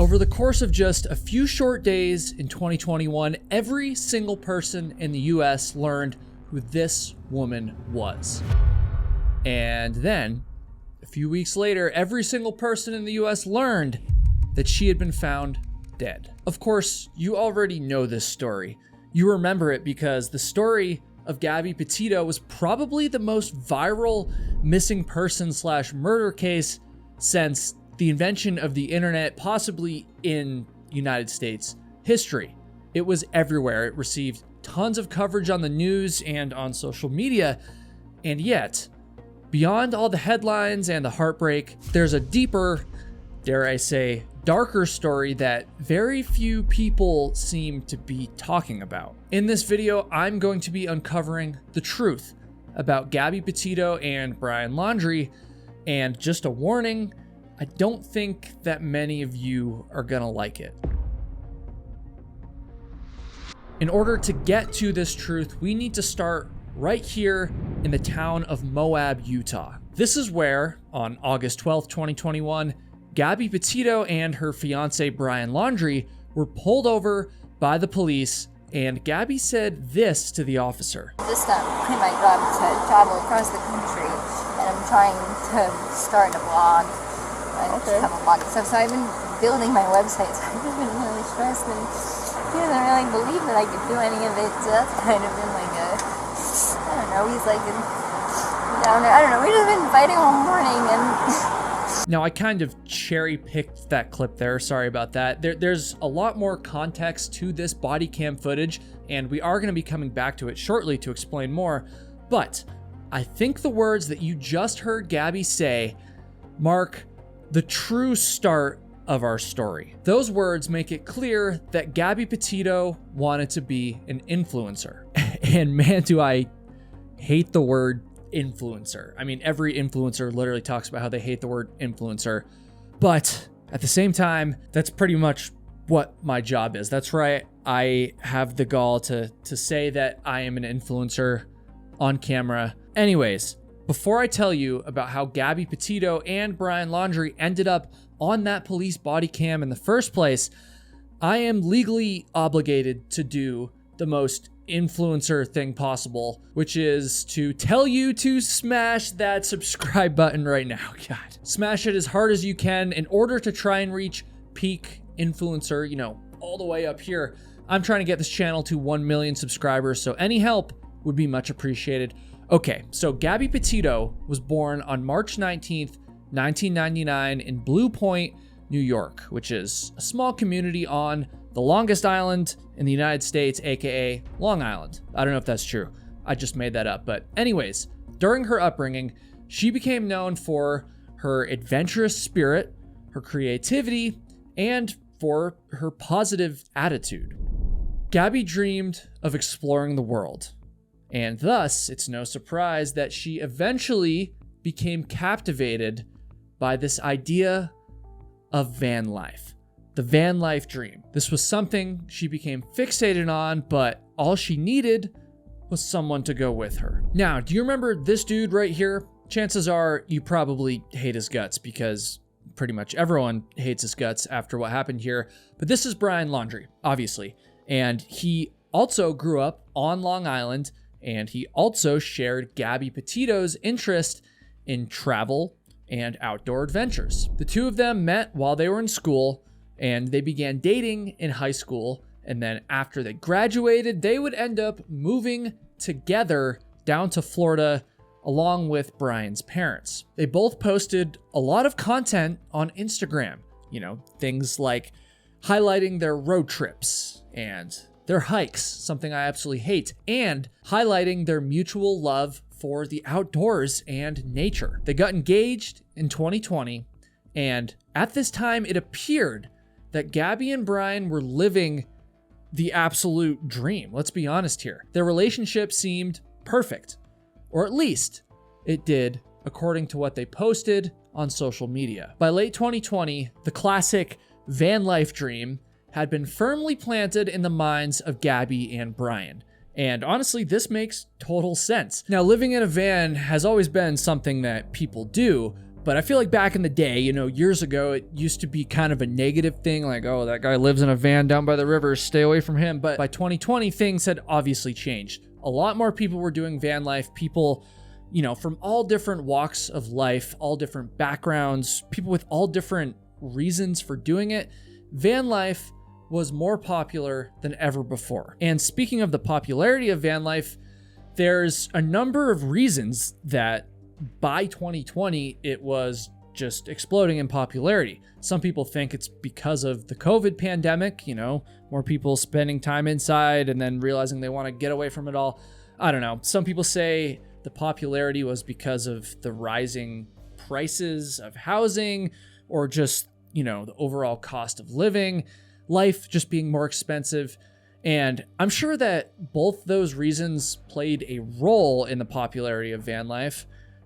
Over the course of just a few short days in 2021, every single person in the US learned who this woman was. And then, a few weeks later, every single person in the US learned that she had been found dead. Of course, you already know this story. You remember it because the story of Gabby Petito was probably the most viral missing person / murder case since the invention of the internet, possibly in United States history. It was everywhere. It received tons of coverage on the news and on social media. And yet, beyond all the headlines and the heartbreak, there's a deeper, dare I say, darker story that very few people seem to be talking about. In this video, I'm going to be uncovering the truth about Gabby Petito and Brian Laundrie, and just a warning, I don't think that many of you are gonna like it. In order to get to this truth, we need to start right here in the town of Moab, Utah. This is where, on August 12th, 2021, Gabby Petito and her fiance Brian Laundrie were pulled over by the police, and Gabby said this to the officer. Just quit my job to travel across the country, and I'm trying to start a blog. I just have a blog and stuff, so I've been building my website, so I've just been really stressed, and he doesn't really believe that I could do any of it, so that's kind of been like I don't know, he's like down there, I don't know, we've just been fighting all morning, and Now, I kind of cherry-picked that clip there. Sorry about that. There's a lot more context to this body cam footage, and we are going to be coming back to it shortly to explain more. But I think the words that you just heard Gabby say mark the true start of our story. Those words make it clear that Gabby Petito wanted to be an influencer. And man, do I hate the word influencer. I mean, every influencer literally talks about how they hate the word influencer, but at the same time, that's pretty much what my job is. That's right. I have the gall to say that I am an influencer on camera. Anyways, before I tell you about how Gabby Petito and Brian Laundrie ended up on that police body cam in the first place, I am legally obligated to do the most influencer thing possible, which is to tell you to smash that subscribe button right now. God, smash it as hard as you can in order to try and reach peak influencer, all the way up here. I'm trying to get this channel to 1 million subscribers, so any help would be much appreciated. Okay, so Gabby Petito was born on March 19th, 1999 in Blue Point, New York, which is a small community on the longest island in the United States, aka Long Island. I don't know if that's true. I just made that up. But anyways, during her upbringing, she became known for her adventurous spirit, her creativity, and for her positive attitude. Gabby dreamed of exploring the world, and thus it's no surprise that she eventually became captivated by this idea of van life. The van life dream. This was something she became fixated on, but all she needed was someone to go with her. Now, do you remember this dude right here? Chances are you probably hate his guts because pretty much everyone hates his guts after what happened here. But this is Brian Laundrie, obviously. And he also grew up on Long Island, and he also shared Gabby Petito's interest in travel and outdoor adventures. The two of them met while they were in school, and they began dating in high school, and then after they graduated, they would end up moving together down to Florida along with Brian's parents. They both posted a lot of content on Instagram, things like highlighting their road trips and their hikes, something I absolutely hate, and highlighting their mutual love for the outdoors and nature. They got engaged in 2020, and at this time, it appeared that Gabby and Brian were living the absolute dream. Let's be honest here. Their relationship seemed perfect, or at least it did, according to what they posted on social media. By late 2020, the classic van life dream had been firmly planted in the minds of Gabby and Brian. And honestly, this makes total sense. Now, living in a van has always been something that people do, But I feel like back in the day, years ago, it used to be kind of a negative thing, like, oh, that guy lives in a van down by the river, stay away from him. But by 2020, things had obviously changed. A lot more people were doing van life. People, from all different walks of life, all different backgrounds, people with all different reasons for doing it. Van life was more popular than ever before. And speaking of the popularity of van life, there's a number of reasons that by 2020, it was just exploding in popularity. Some people think it's because of the COVID pandemic, more people spending time inside and then realizing they want to get away from it all. I don't know. Some people say the popularity was because of the rising prices of housing or just, the overall cost of living, life just being more expensive. And I'm sure that both those reasons played a role in the popularity of van life.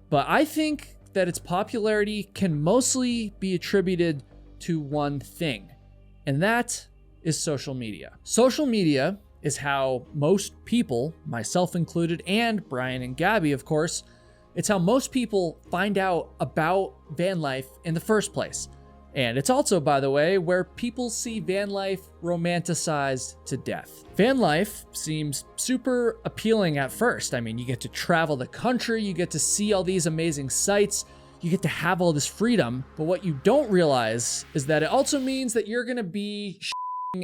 But I think that its popularity can mostly be attributed to one thing, and that is social media. Social media is how most people, myself included, and Brian and Gabby, of course, it's how most people find out about van life in the first place. And it's also, by the way, where people see van life romanticized to death. Van life seems super appealing at first. I mean, you get to travel the country, you get to see all these amazing sights, you get to have all this freedom. But what you don't realize is that it also means that you're gonna be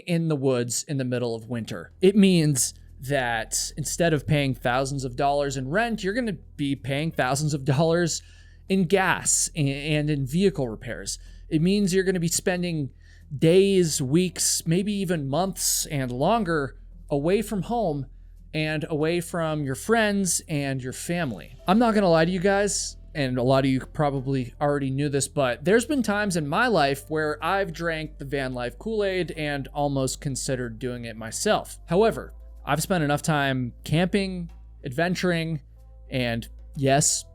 in the woods in the middle of winter. It means that instead of paying thousands of dollars in rent, you're gonna be paying thousands of dollars in gas and in vehicle repairs. It means you're going to be spending days, weeks, maybe even months and longer away from home and away from your friends and your family. I'm not going to lie to you guys, and a lot of you probably already knew this, but there's been times in my life where I've drank the van life Kool-Aid and almost considered doing it myself. However, I've spent enough time camping, adventuring, and yes,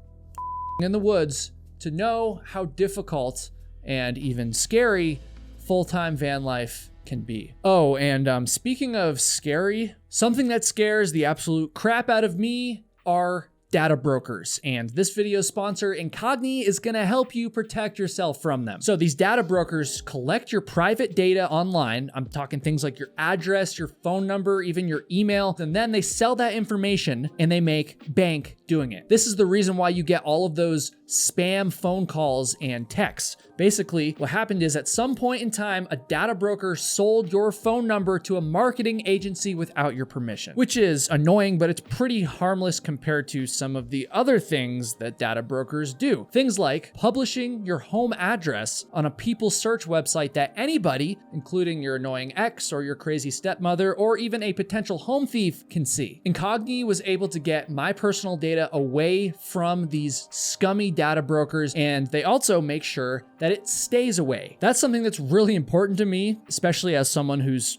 in the woods to know how difficult and even scary full-time van life can be. Oh, and speaking of scary, something that scares the absolute crap out of me are data brokers, and this video sponsor, Incogni, is gonna help you protect yourself from them. So these data brokers collect your private data online. I'm talking things like your address, your phone number, even your email, and then they sell that information and they make bank doing it. This is the reason why you get all of those spam phone calls and texts. Basically, what happened is at some point in time, a data broker sold your phone number to a marketing agency without your permission, which is annoying, but it's pretty harmless compared to some of the other things that data brokers do. Things like publishing your home address on a people search website that anybody, including your annoying ex or your crazy stepmother or even a potential home thief, can see. Incogni was able to get my personal data away from these scummy data brokers, and they also make sure that it stays away. That's something that's really important to me, especially as someone who's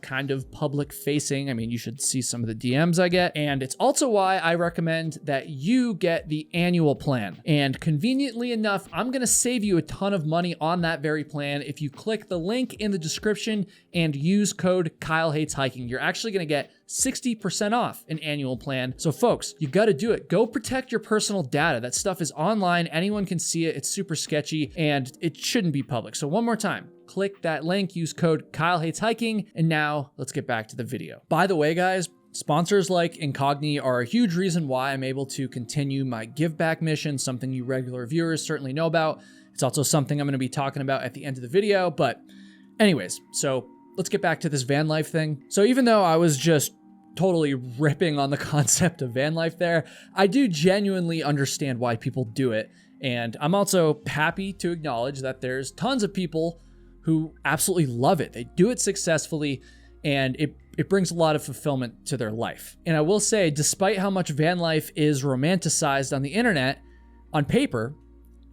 kind of public facing. I mean, you should see some of the DMs I get. And it's also why I recommend that you get the annual plan. And conveniently enough, I'm going to save you a ton of money on that very plan if you click the link in the description and use code KyleHatesHiking. You're actually going to get 60% off an annual plan. So folks, you got to do it. Go protect your personal data. That stuff is online. Anyone can see it. It's super sketchy and it shouldn't be public. So one more time, click that link, use code KyleHatesHiking, and now let's get back to the video. By the way, guys, sponsors like Incogni are a huge reason why I'm able to continue my give back mission, something you regular viewers certainly know about. It's also something I'm going to be talking about at the end of the video. But anyways, so let's get back to this van life thing. So even though I was just totally ripping on the concept of van life there, I do genuinely understand why people do it. And I'm also happy to acknowledge that there's tons of people who absolutely love it. They do it successfully, and it brings a lot of fulfillment to their life. And I will say, despite how much van life is romanticized on the internet, on paper,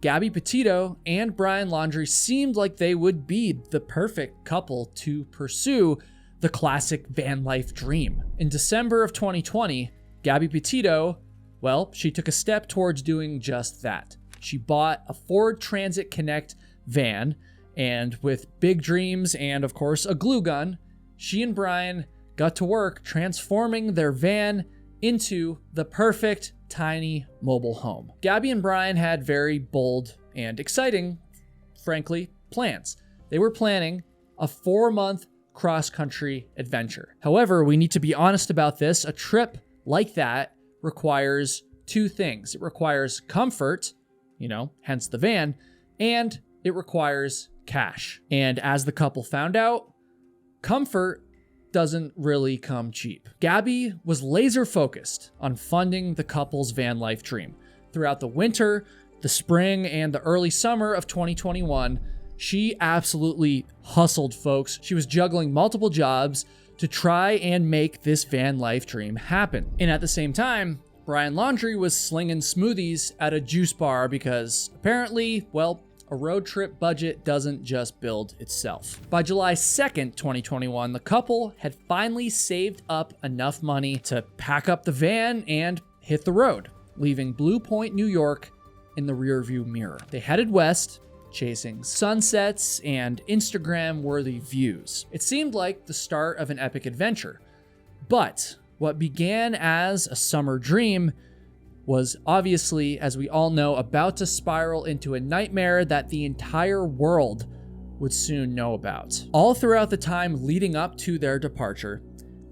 Gabby Petito and Brian Laundrie seemed like they would be the perfect couple to pursue the classic van life dream. In December of 2020, Gabby Petito, well, she took a step towards doing just that. She bought a Ford Transit Connect van, and with big dreams and, of course, a glue gun, she and Brian got to work transforming their van into the perfect tiny mobile home. Gabby and Brian had very bold and exciting, frankly, plans. They were planning a 4-month cross-country adventure. However, we need to be honest about this. A trip like that requires 2 things. It requires comfort, hence the van, and it requires cash. And as the couple found out, comfort doesn't really come cheap. Gabby was laser focused on funding the couple's van life dream. Throughout the winter, the spring, and the early summer of 2021, she absolutely hustled, folks. She was juggling multiple jobs to try and make this van life dream happen. And at the same time, Brian Laundrie was slinging smoothies at a juice bar because apparently, a road trip budget doesn't just build itself. By July 2nd, 2021, the couple had finally saved up enough money to pack up the van and hit the road, leaving Blue Point, New York in the rearview mirror. They headed west, chasing sunsets and Instagram-worthy views. It seemed like the start of an epic adventure, but what began as a summer dream was obviously, as we all know, about to spiral into a nightmare that the entire world would soon know about. All throughout the time leading up to their departure,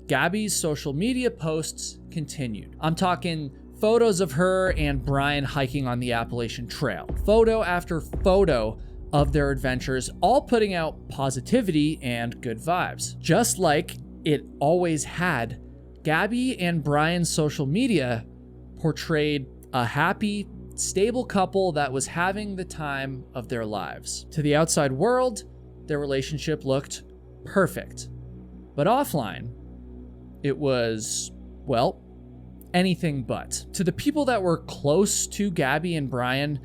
Gabby's social media posts continued. I'm talking photos of her and Brian hiking on the Appalachian Trail. Photo after photo of their adventures, all putting out positivity and good vibes. Just like it always had, Gabby and Brian's social media portrayed a happy, stable couple that was having the time of their lives. To the outside world, their relationship looked perfect. But offline, it was, anything but. To the people that were close to Gabby and Brian,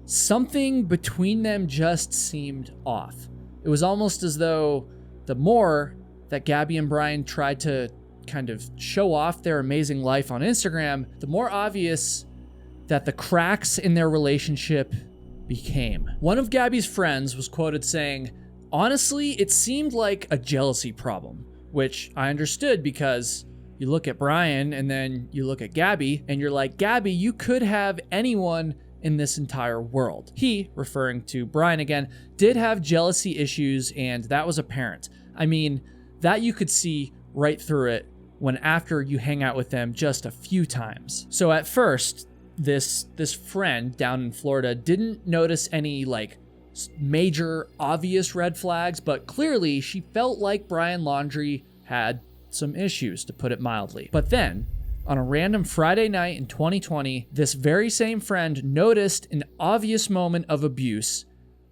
something between them just seemed off. It was almost as though the more that Gabby and Brian tried to kind of show off their amazing life on Instagram, the more obvious that the cracks in their relationship became. One of Gabby's friends was quoted saying, "Honestly, it seemed like a jealousy problem," which I understood because you look at Brian and then you look at Gabby and you're like, Gabby, you could have anyone in this entire world. He, referring to Brian again, did have jealousy issues, and that was apparent. I mean, that you could see right through it when after you hang out with them just a few times. So at first, this friend down in Florida didn't notice any major obvious red flags, but clearly she felt like Brian Laundrie had some issues, to put it mildly. But then, on a random Friday night in 2020, this very same friend noticed an obvious moment of abuse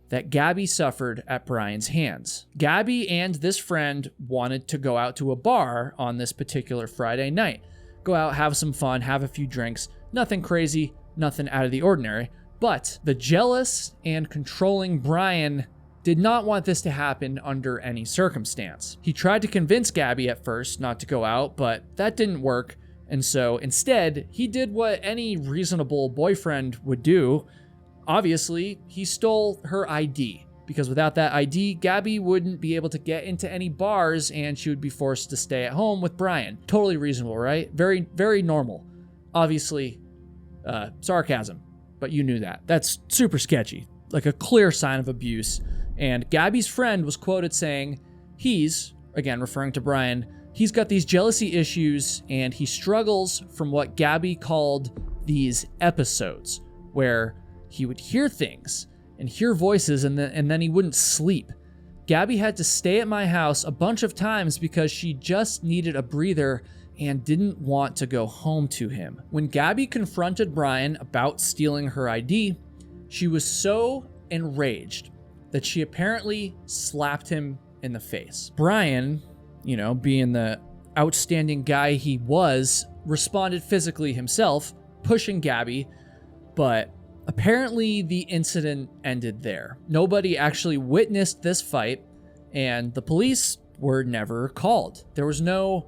that Gabby suffered at Brian's hands. Gabby and this friend wanted to go out to a bar on this particular Friday night. Go out, have some fun, have a few drinks. Nothing crazy, nothing out of the ordinary. But the jealous and controlling Brian did not want this to happen under any circumstance. He tried to convince Gabby at first not to go out, but that didn't work. And so instead, he did what any reasonable boyfriend would do. Obviously, he stole her ID, because without that ID, Gabby wouldn't be able to get into any bars and she would be forced to stay at home with Brian. Totally reasonable, right? Very, very normal. Obviously, sarcasm, but you knew that. That's super sketchy, like a clear sign of abuse. And Gabby's friend was quoted saying, he's, again referring to Brian, he's got these jealousy issues and he struggles from what Gabby called these episodes, where he would hear things and hear voices and then he wouldn't sleep. Gabby had to stay at my house a bunch of times because she just needed a breather and didn't want to go home to him. When Gabby confronted Brian about stealing her ID, she was so enraged that she apparently slapped him in the face. Brian, being the outstanding guy he was, responded physically himself, pushing Gabby, but apparently the incident ended there. Nobody actually witnessed this fight, and the police were never called. There was no,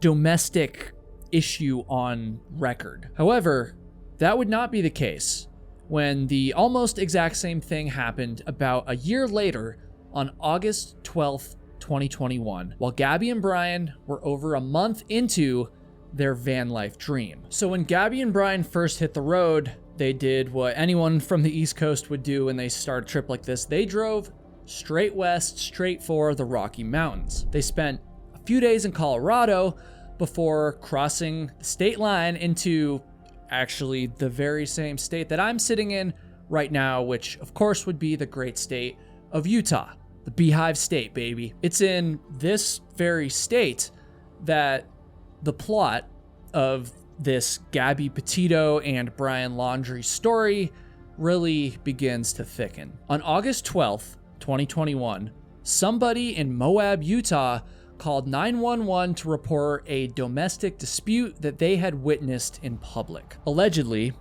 domestic issue on record. However, that would not be the case when the almost exact same thing happened about a year later on August 12th, 2021, while Gabby and Brian were over a month into their van life dream. So when Gabby and Brian first hit the road, they did what anyone from the East Coast would do when they start a trip like this. They drove straight west, straight for the Rocky Mountains. They spent a few days in Colorado before crossing the state line into actually the very same state that I'm sitting in right now, which of course would be the great state of Utah, the Beehive State, baby. It's in this very state that the plot of this Gabby Petito and Brian Laundrie story really begins to thicken. On August 12th, 2021, somebody in Moab, Utah called 911 to report a domestic dispute that they had witnessed in public. Allegedly,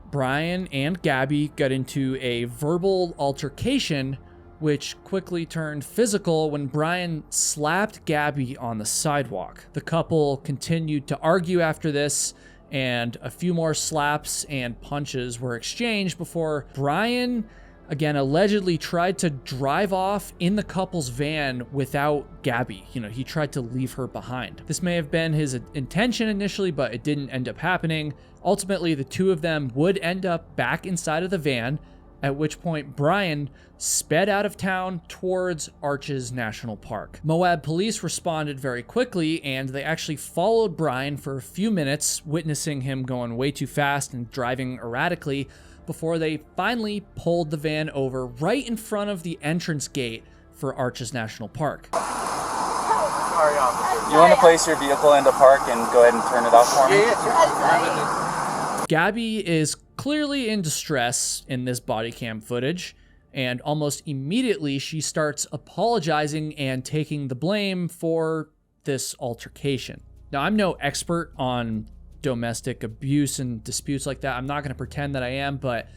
Brian and Gabby got into a verbal altercation, which quickly turned physical when Brian slapped Gabby on the sidewalk. The couple continued to argue after this, and a few more slaps and punches were exchanged before Brian, again, allegedly tried to drive off in the couple's van without Gabby. He tried to leave her behind. This may have been his intention initially, but it didn't end up happening. Ultimately, the two of them would end up back inside of the van, at which point Brian sped out of town towards Arches National Park. Moab police responded very quickly, and they actually followed Brian for a few minutes, witnessing him going way too fast and driving erratically, before they finally pulled the van over right in front of the entrance gate for Arches National Park. Sorry, officer. You want to place your vehicle into park and go ahead and turn it off for me? Yeah. Gabby is clearly in distress in this body cam footage, and almost immediately she starts apologizing and taking the blame for this altercation. Now, I'm no expert on domestic abuse and disputes like that. I'm not going to pretend that I am, but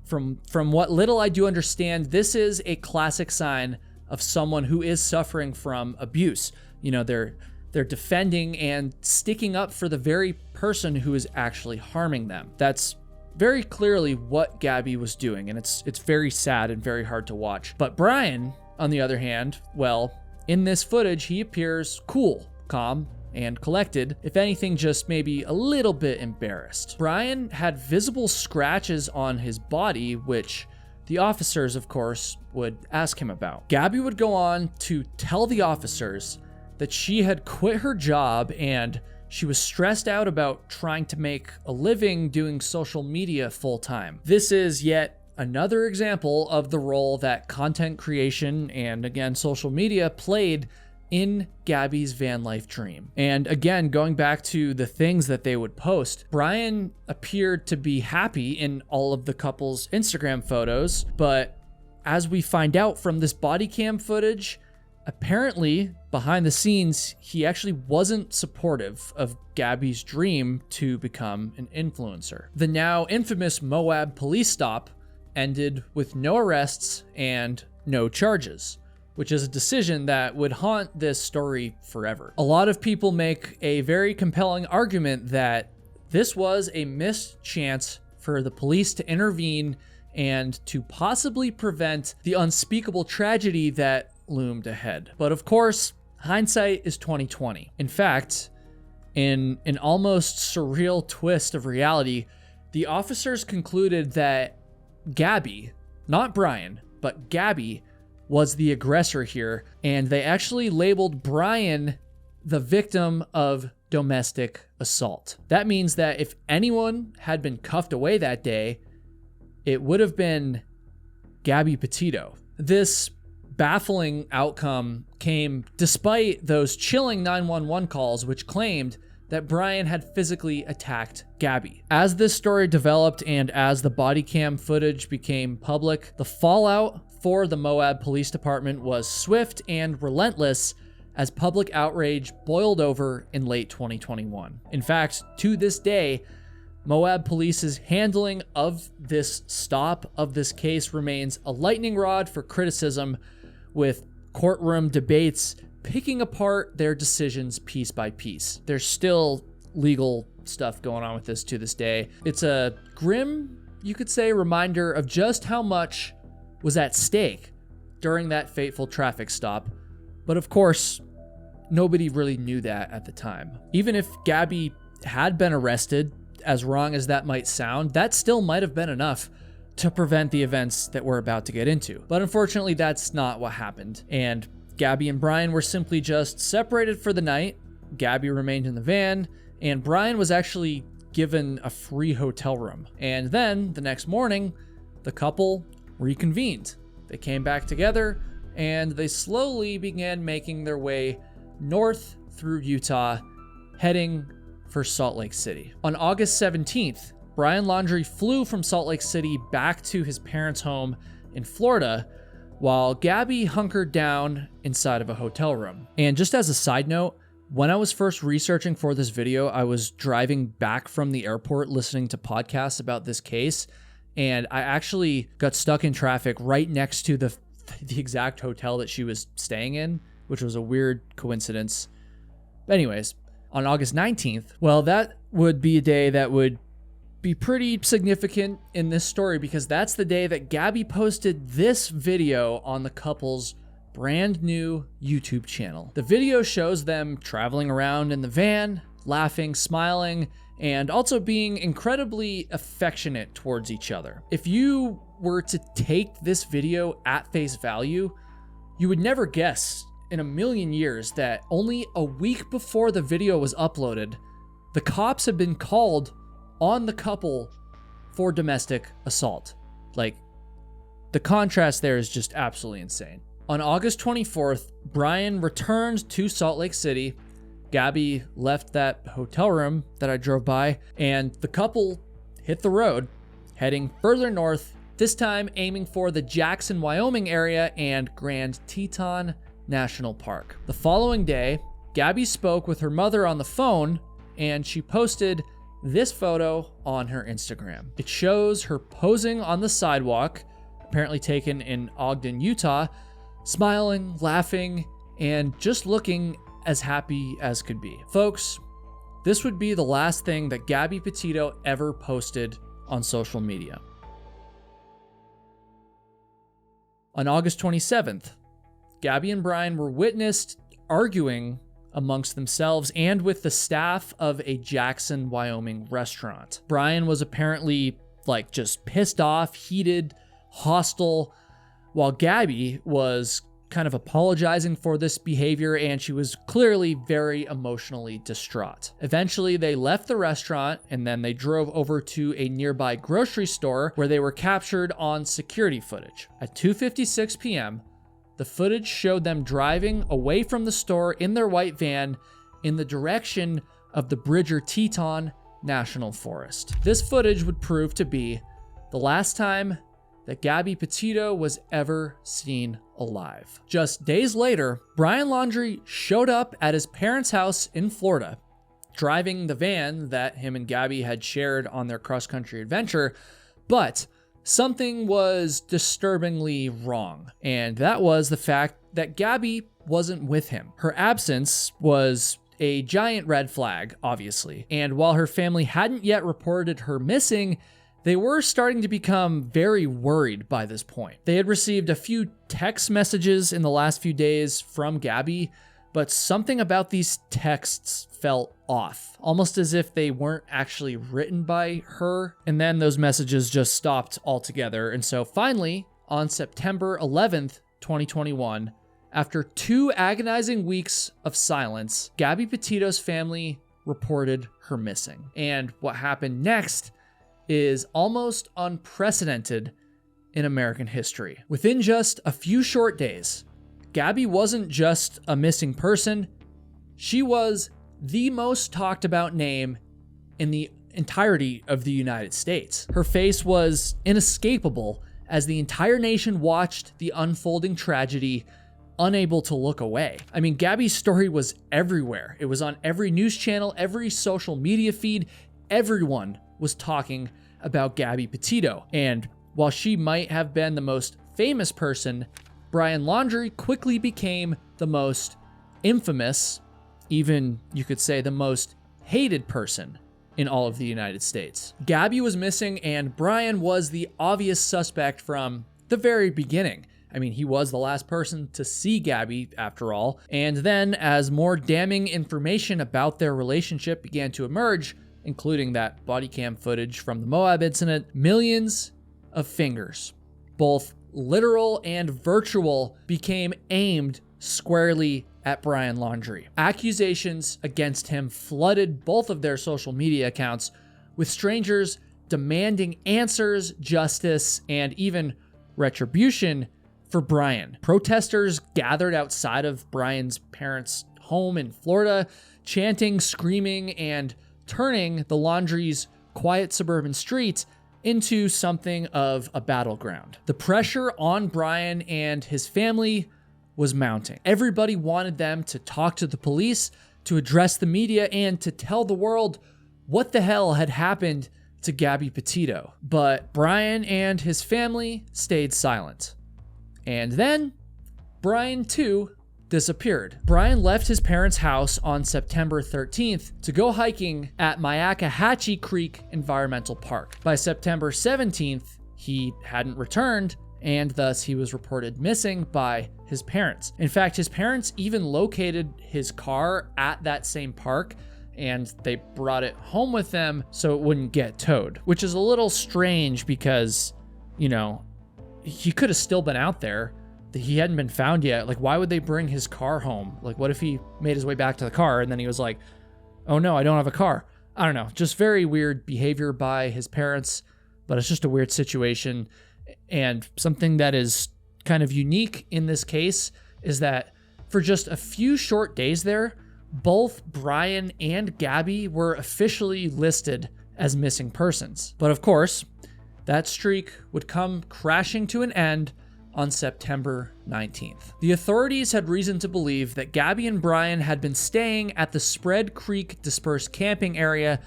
from what little I do understand, this is a classic sign of someone who is suffering from abuse. They're defending and sticking up for the very person who is actually harming them. That's very clearly what Gabby was doing, and it's very sad and very hard to watch. But Brian, on the other hand, well, in this footage, he appears cool, calm, and collected, if anything, just maybe a little bit embarrassed. Brian had visible scratches on his body, which the officers, of course, would ask him about. Gabby would go on to tell the officers that she had quit her job and she was stressed out about trying to make a living doing social media full time. This is yet another example of the role that content creation and, again, social media played in Gabby's van life dream. And again, going back to the things that they would post, Brian appeared to be happy in all of the couple's Instagram photos, but as we find out from this body cam footage, apparently behind the scenes, he actually wasn't supportive of Gabby's dream to become an influencer. The now infamous Moab police stop ended with no arrests and no charges, which is a decision that would haunt this story forever. A lot of people make a very compelling argument that this was a missed chance for the police to intervene and to possibly prevent the unspeakable tragedy that loomed ahead. But of course, hindsight is 2020. In fact, in an almost surreal twist of reality, the officers concluded that Gabby, not Brian, but Gabby, was the aggressor here, and they actually labeled Brian the victim of domestic assault. That means that if anyone had been cuffed away that day, it would have been Gabby Petito. This baffling outcome came despite those chilling 911 calls which claimed that Brian had physically attacked Gabby. As this story developed and as the body cam footage became public, the fallout for the Moab Police Department was swift and relentless as public outrage boiled over in late 2021. In fact, to this day, Moab Police's handling of this stop of this case remains a lightning rod for criticism, with courtroom debates picking apart their decisions piece by piece. There's still legal stuff going on with this to this day. It's a grim, you could say, reminder of just how much was at stake during that fateful traffic stop. But of course, nobody really knew that at the time. Even if Gabby had been arrested, as wrong as that might sound, that still might have been enough to prevent the events that we're about to get into. But unfortunately, that's not what happened. And Gabby and Brian were simply just separated for the night. Gabby remained in the van, and Brian was actually given a free hotel room. And then the next morning, the couple reconvened. They came back together, and they slowly began making their way north through Utah, heading for Salt Lake City. On August 17th, Brian Laundrie flew from Salt Lake City back to his parents' home in Florida, while Gabby hunkered down inside of a hotel room. And just as a side note, when I was first researching for this video, I was driving back from the airport listening to podcasts about this case, and I actually got stuck in traffic right next to the exact hotel that she was staying in, which was a weird coincidence. But anyways, on August 19th, well, that would be a day that would be pretty significant in this story, because that's the day that Gabby posted this video on the couple's brand new YouTube channel. The video shows them traveling around in the van, laughing, smiling, and also being incredibly affectionate towards each other. If you were to take this video at face value, you would never guess in a million years that only a week before the video was uploaded, the cops had been called on the couple for domestic assault. Like, the contrast there is just absolutely insane. On August 24th, Brian returned to Salt Lake City. Gabby left that hotel room that I drove by, and the couple hit the road, heading further north, this time aiming for the Jackson, Wyoming area and Grand Teton National Park. The following day, Gabby spoke with her mother on the phone, and she posted this photo on her Instagram. It shows her posing on the sidewalk, apparently taken in Ogden, Utah, smiling, laughing, and just looking as happy as could be. Folks, this would be the last thing that Gabby Petito ever posted on social media. On August 27th, Gabby and Brian were witnessed arguing amongst themselves and with the staff of a Jackson, Wyoming restaurant. Brian was apparently just pissed off, heated, hostile, while Gabby was kind of apologizing for this behavior, and she was clearly very emotionally distraught. Eventually, they left the restaurant, and then they drove over to a nearby grocery store where they were captured on security footage. At 2:56 p.m., the footage showed them driving away from the store in their white van in the direction of the Bridger Teton National Forest. This footage would prove to be the last time that Gabby Petito was ever seen alive. Just days later, Brian Laundrie showed up at his parents' house in Florida, driving the van that him and Gabby had shared on their cross-country adventure, but something was disturbingly wrong, and that was the fact that Gabby wasn't with him. Her absence was a giant red flag, obviously, and while her family hadn't yet reported her missing, they were starting to become very worried by this point. They had received a few text messages in the last few days from Gabby, but something about these texts felt off, almost as if they weren't actually written by her. And then those messages just stopped altogether. And so finally, on September 11th, 2021, after 2 agonizing weeks of silence, Gabby Petito's family reported her missing. And what happened next is almost unprecedented in American history. Within just a few short days, Gabby wasn't just a missing person, she was the most talked about name in the entirety of the United States. Her face was inescapable as the entire nation watched the unfolding tragedy, unable to look away. I mean, Gabby's story was everywhere. It was on every news channel, every social media feed. Everyone was talking about Gabby Petito. And while she might have been the most famous person, Brian Laundrie quickly became the most infamous, even you could say the most hated person in all of the United States. Gabby was missing, and Brian was the obvious suspect from the very beginning. I mean, he was the last person to see Gabby, after all. And then, as more damning information about their relationship began to emerge, including that body cam footage from the Moab incident, millions of fingers, both literal and virtual, became aimed squarely at Brian Laundrie. Accusations against him flooded both of their social media accounts, with strangers demanding answers, justice, and even retribution for Brian. Protesters gathered outside of Brian's parents' home in Florida, chanting, screaming, and turning the Laundrie's quiet suburban streets into something of a battleground. The pressure on Brian and his family was mounting. Everybody wanted them to talk to the police, to address the media, and to tell the world what the hell had happened to Gabby Petito. But Brian and his family stayed silent. And then Brian too disappeared. Brian left his parents' house on September 13th to go hiking at Myakkahatchee Creek Environmental Park. By September 17th, he hadn't returned, and thus he was reported missing by his parents. In fact, his parents even located his car at that same park, and they brought it home with them so it wouldn't get towed, which is a little strange because, you know, he could have still been out there. He hadn't been found yet. Like, why would they bring his car home? Like, what if he made his way back to the car and then he was like, oh no, I don't have a car? I don't know. Just very weird behavior by his parents, but it's just a weird situation. And something that is kind of unique in this case is that for just a few short days there, both Brian and Gabby were officially listed as missing persons. But of course, that streak would come crashing to an end on September 19th. The authorities had reason to believe that Gabby and Brian had been staying at the Spread Creek dispersed camping area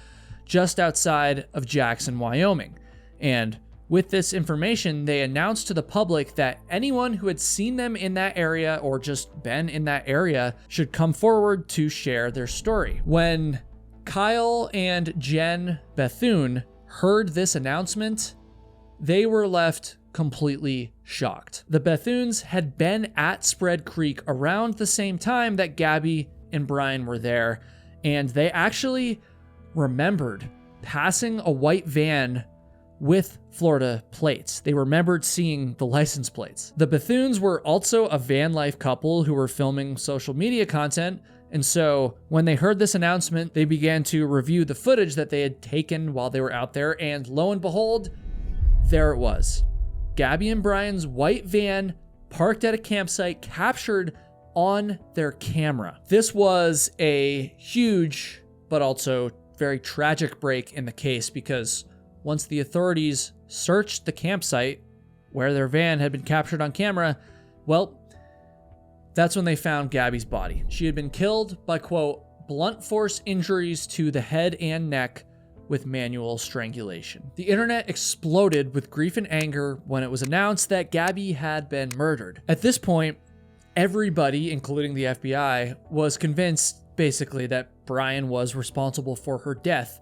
just outside of Jackson, Wyoming. And with this information, they announced to the public that anyone who had seen them in that area or just been in that area should come forward to share their story. When Kyle and Jen Bethune heard this announcement, they were left completely shocked. The Bethunes had been at Spread Creek around the same time that Gabby and Brian were there, and they actually remembered passing a white van with Florida plates. They remembered seeing the license plates. The Bethunes were also a van life couple who were filming social media content, and so when they heard this announcement, they began to review the footage that they had taken while they were out there, and lo and behold, there it was. Gabby and Brian's white van parked at a campsite, captured on their camera. This was a huge, but also very tragic break in the case, because once the authorities searched the campsite where their van had been captured on camera, well, that's when they found Gabby's body. She had been killed by, quote, blunt force injuries to the head and neck with manual strangulation. The internet exploded with grief and anger when it was announced that Gabby had been murdered. At this point, everybody, including the FBI, was convinced basically that Brian was responsible for her death,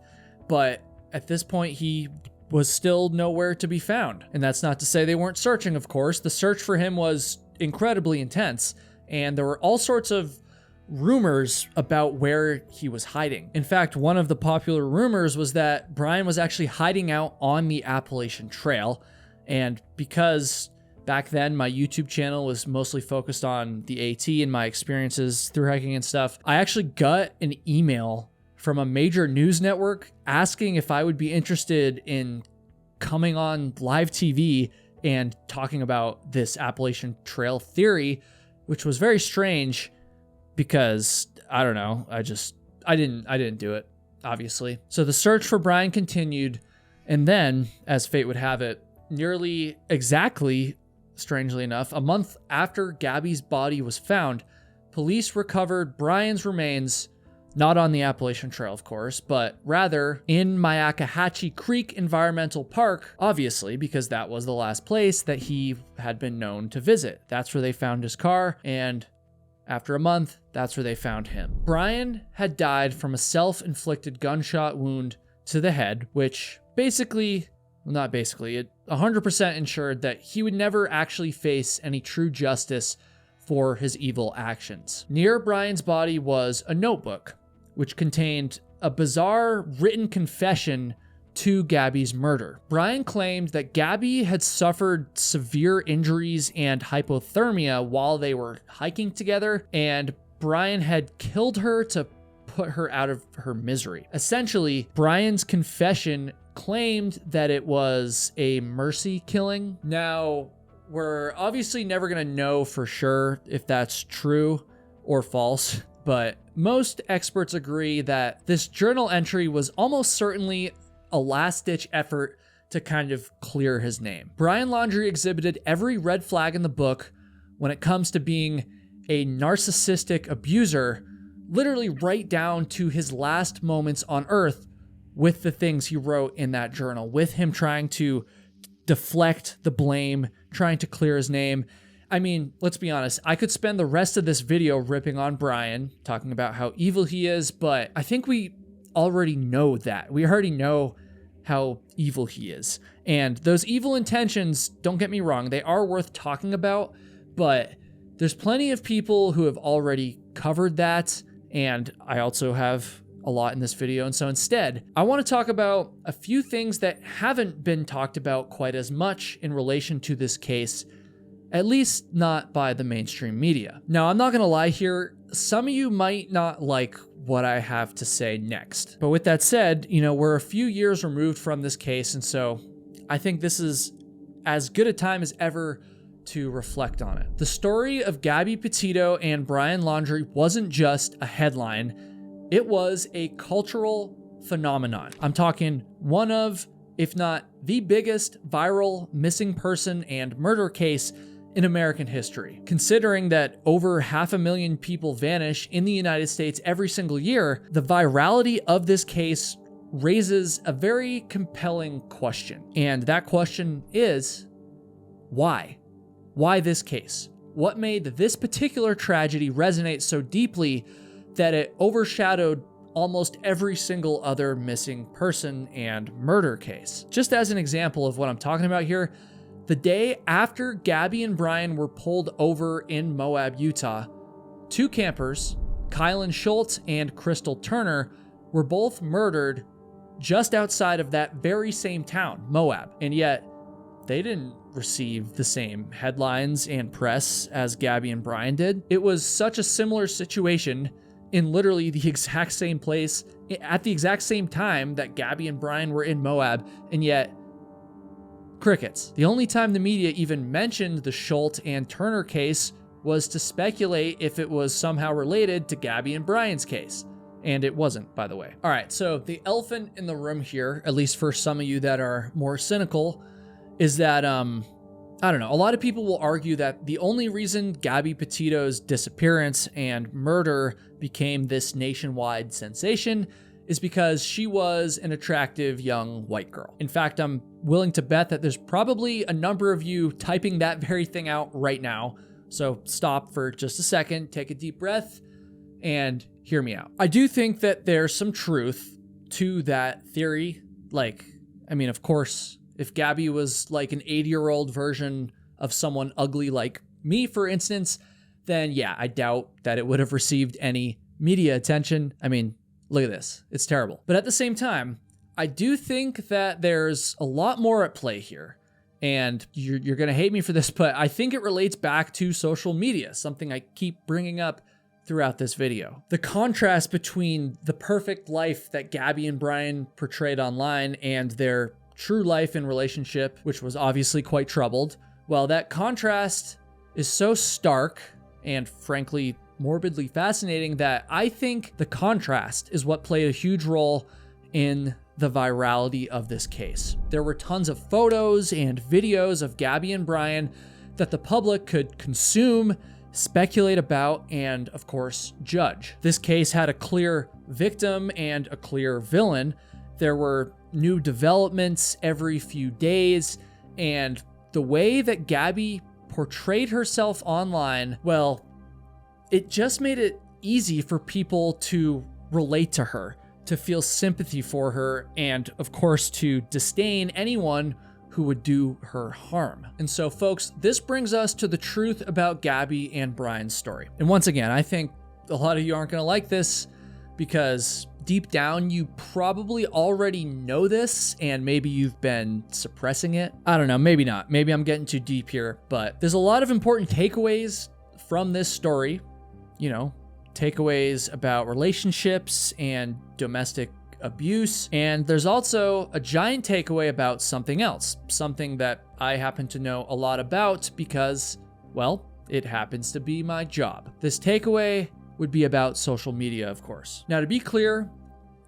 but at this point he was still nowhere to be found. And that's not to say they weren't searching, of course. The search for him was incredibly intense, and there were all sorts of rumors about where he was hiding. In fact, one of the popular rumors was that Brian was actually hiding out on the Appalachian Trail. And because back then my YouTube channel was mostly focused on the AT and my experiences through hiking and stuff, I actually got an email from a major news network asking if I would be interested in coming on live TV and talking about this Appalachian Trail theory, which was very strange because I don't know, I didn't do it, obviously. So the search for Brian continued, and then, as fate would have it, nearly exactly, strangely enough, a month after Gabby's body was found, police recovered Brian's remains, not on the Appalachian Trail, of course, but rather in Myakkahatchee Creek Environmental Park, obviously, because that was the last place that he had been known to visit. That's where they found his car, and after a month, that's where they found him. Brian had died from a self-inflicted gunshot wound to the head, which basically, well, not basically, it 100% ensured that he would never actually face any true justice for his evil actions. Near Brian's body was a notebook, which contained a bizarre written confession to Gabby's murder. Brian claimed that Gabby had suffered severe injuries and hypothermia while they were hiking together, and Brian had killed her to put her out of her misery. Essentially, Brian's confession claimed that it was a mercy killing. Now, we're obviously never gonna know for sure if that's true or false, but most experts agree that this journal entry was almost certainly a last-ditch effort to kind of clear his name. Brian Laundrie exhibited every red flag in the book when it comes to being a narcissistic abuser, literally right down to his last moments on Earth with the things he wrote in that journal, with him trying to deflect the blame, trying to clear his name. I mean, let's be honest, I could spend the rest of this video ripping on Brian, talking about how evil he is, but I think we already know that. We already know how evil he is. And those evil intentions, don't get me wrong, they are worth talking about, but there's plenty of people who have already covered that, and I also have a lot in this video. And so instead, I want to talk about a few things that haven't been talked about quite as much in relation to this case, at least not by the mainstream media. Now, I'm not going to lie here, some of you might not like what I have to say next. But with that said, we're a few years removed from this case, and so I think this is as good a time as ever to reflect on it. The story of Gabby Petito and Brian Laundrie wasn't just a headline, it was a cultural phenomenon. I'm talking one of, if not the biggest viral missing person and murder case in American history. Considering that over 500,000 people vanish in the United States every single year, the virality of this case raises a very compelling question. And that question is, why? Why this case? What made this particular tragedy resonate so deeply that it overshadowed almost every single other missing person and murder case? Just as an example of what I'm talking about here, the day after Gabby and Brian were pulled over in Moab, Utah, two campers, Kylan Schultz and Crystal Turner, were both murdered just outside of that very same town, Moab. And yet, they didn't receive the same headlines and press as Gabby and Brian did. It was such a similar situation in literally the exact same place, at the exact same time that Gabby and Brian were in Moab, and yet, crickets. The only time the media even mentioned the Schultz and Turner case was to speculate if it was somehow related to Gabby and Brian's case. And it wasn't, by the way. All right, so the elephant in the room here, at least for some of you that are more cynical, is that, I don't know, a lot of people will argue that the only reason Gabby Petito's disappearance and murder became this nationwide sensation is because she was an attractive young white girl. In fact, I'm willing to bet that there's probably a number of you typing that very thing out right now. So stop for just a second, take a deep breath, and hear me out. I do think that there's some truth to that theory. Of course, if Gabby was like an 80-year-old version of someone ugly like me, for instance, then yeah, I doubt that it would have received any media attention. Look at this. It's terrible. But at the same time, I do think that there's a lot more at play here. And you're going to hate me for this, but I think it relates back to social media, something I keep bringing up throughout this video. The contrast between the perfect life that Gabby and Brian portrayed online and their true life and relationship, which was obviously quite troubled, well, that contrast is so stark and frankly morbidly fascinating that I think the contrast is what played a huge role in the virality of this case. There were tons of photos and videos of Gabby and Brian that the public could consume, speculate about, and of course, judge. This case had a clear victim and a clear villain. There were new developments every few days, and the way that Gabby portrayed herself online, well, it just made it easy for people to relate to her, to feel sympathy for her, and of course to disdain anyone who would do her harm. And so folks, this brings us to the truth about Gabby and Brian's story. And once again, I think a lot of you aren't gonna like this, because deep down, you probably already know this and maybe you've been suppressing it. I don't know, maybe not. Maybe I'm getting too deep here, but there's a lot of important takeaways from this story. You know, takeaways about relationships and domestic abuse. And there's also a giant takeaway about something else, something that I happen to know a lot about because, well, it happens to be my job. This takeaway would be about social media, of course. Now, to be clear,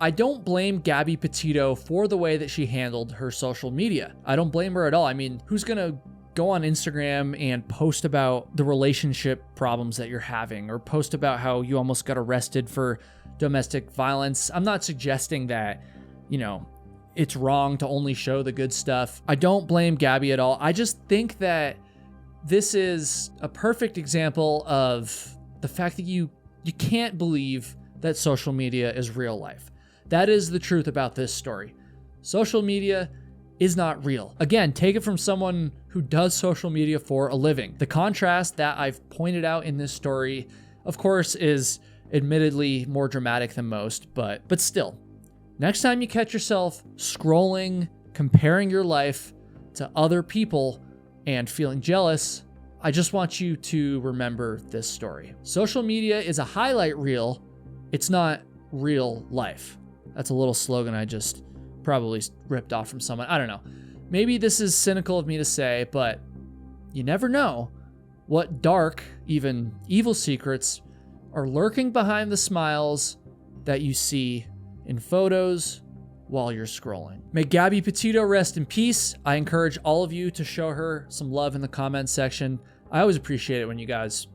I don't blame Gabby Petito for the way that she handled her social media. I don't blame her at all. I mean, who's gonna go on Instagram and post about the relationship problems that you're having, or post about how you almost got arrested for domestic violence? I'm not suggesting that, you know, it's wrong to only show the good stuff. I don't blame Gabby at all. I just think that this is a perfect example of the fact that you can't believe that social media is real life. That is the truth about this story. Social media is not real. Again, take it from someone who does social media for a living. The contrast that I've pointed out in this story, of course, is admittedly more dramatic than most, but still, next time you catch yourself scrolling, comparing your life to other people and feeling jealous, I just want you to remember this story. Social media is a highlight reel. It's not real life. That's a little slogan I just probably ripped off from someone. I don't know. Maybe this is cynical of me to say, but you never know what dark, even evil secrets are lurking behind the smiles that you see in photos while you're scrolling. May Gabby Petito rest in peace. I encourage all of you to show her some love in the comments section. I always appreciate it when you guys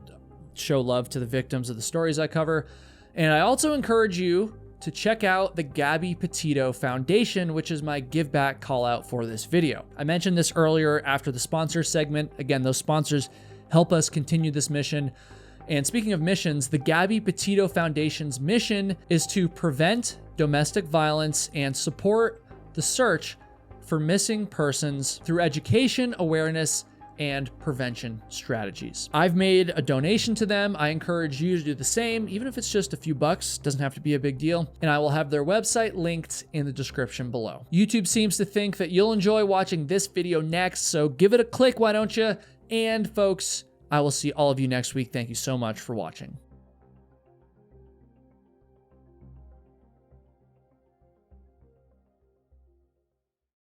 show love to the victims of the stories I cover. And I also encourage you to check out the Gabby Petito Foundation, which is my give back call out for this video. I mentioned this earlier after the sponsor segment. Again, those sponsors help us continue this mission. And speaking of missions, the Gabby Petito Foundation's mission is to prevent domestic violence and support the search for missing persons through education, awareness, and prevention strategies. I've made a donation to them. I encourage you to do the same, even if it's just a few bucks, doesn't have to be a big deal. And I will have their website linked in the description below. YouTube seems to think that you'll enjoy watching this video next, so give it a click, why don't you? And folks, I will see all of you next week. Thank you so much for watching.